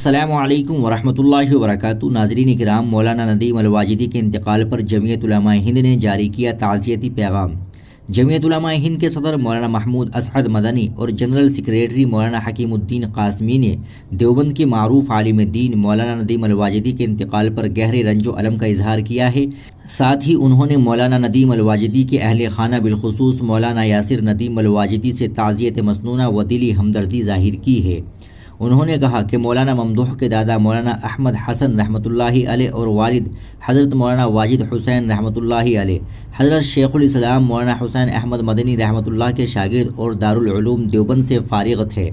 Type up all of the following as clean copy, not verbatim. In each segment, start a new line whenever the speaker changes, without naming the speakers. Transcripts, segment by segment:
السلام علیکم ورحمۃ اللہ وبرکاتہ۔ ناظرین کرام، مولانا ندیم الواجدی کے انتقال پر جمعیت علماء ہند نے جاری کیا تعزیتی پیغام۔ جمعیت علماء ہند کے صدر مولانا محمود اسعد مدنی اور جنرل سیکریٹری مولانا حکیم الدین قاسمی نے دیوبند کے معروف عالم دین مولانا ندیم الواجدی کے انتقال پر گہرے رنج و الم کا اظہار کیا ہے۔ ساتھ ہی انہوں نے مولانا ندیم الواجدی کے اہل خانہ بالخصوص مولانا یاسر ندیم الواجدی سے تعزیت مسنونہ و دلی ہمدردی ظاہر کی ہے۔ انہوں نے کہا کہ مولانا ممدوح کے دادا مولانا احمد حسن رحمۃ اللہ علیہ اور والد حضرت مولانا واجد حسین رحمۃ اللہ علیہ حضرت شیخ الاسلام مولانا حسین احمد مدنی رحمۃ اللہ کے شاگرد اور دارالعلوم دیوبند سے فارغ تھے۔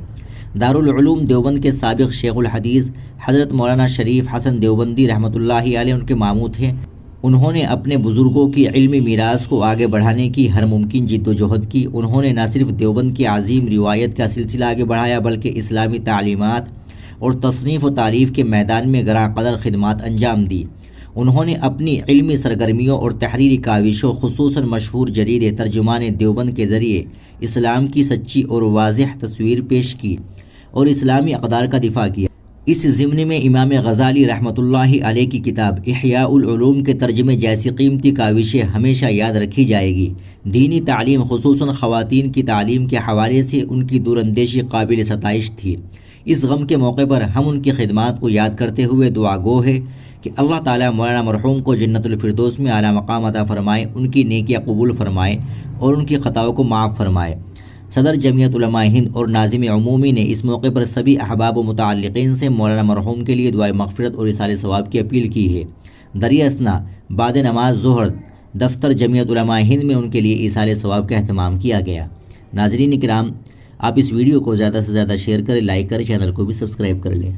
دارالعلوم دیوبند کے سابق شیخ الحدیث حضرت مولانا شریف حسن دیوبندی رحمۃ اللہ علیہ ان کے ماموں تھے۔ انہوں نے اپنے بزرگوں کی علمی میراث کو آگے بڑھانے کی ہر ممکن جد و جہد کی۔ انہوں نے نہ صرف دیوبند کی عظیم روایت کا سلسلہ آگے بڑھایا بلکہ اسلامی تعلیمات اور تصنیف و تعریف کے میدان میں گراں قدر خدمات انجام دی۔ انہوں نے اپنی علمی سرگرمیوں اور تحریری کاوشوں خصوصاً مشہور جرید ترجمان دیوبند کے ذریعے اسلام کی سچی اور واضح تصویر پیش کی اور اسلامی اقدار کا دفاع کیا۔ اس ضمن میں امام غزالی رحمۃ اللہ علیہ کی کتاب احیاء العلوم کے ترجمے جیسی قیمتی کاوشیں ہمیشہ یاد رکھی جائے گی۔ دینی تعلیم خصوصاً خواتین کی تعلیم کے حوالے سے ان کی دور اندیشی قابل ستائش تھی۔ اس غم کے موقع پر ہم ان کی خدمات کو یاد کرتے ہوئے دعا گو ہے کہ اللہ تعالیٰ مولانا مرحوم کو جنت الفردوس میں اعلیٰ مقام عطا فرمائے، ان کی نیکیاں قبول فرمائے اور ان کی خطاؤں کو معاف فرمائے۔ صدر جمعیت علماء ہند اور ناظم عمومی نے اس موقع پر سبھی احباب و متعلقین سے مولانا مرحوم کے لیے دعائے مغفرت اور ایصال ثواب کی اپیل کی ہے۔ دریا اثنا بعد نماز ظہر دفتر جمعیت علماء ہند میں ان کے لیے ایصال ثواب کا اہتمام کیا گیا۔ ناظرین کرام، آپ اس ویڈیو کو زیادہ سے زیادہ شیئر کریں، لائک کریں، چینل کو بھی سبسکرائب کر لیں۔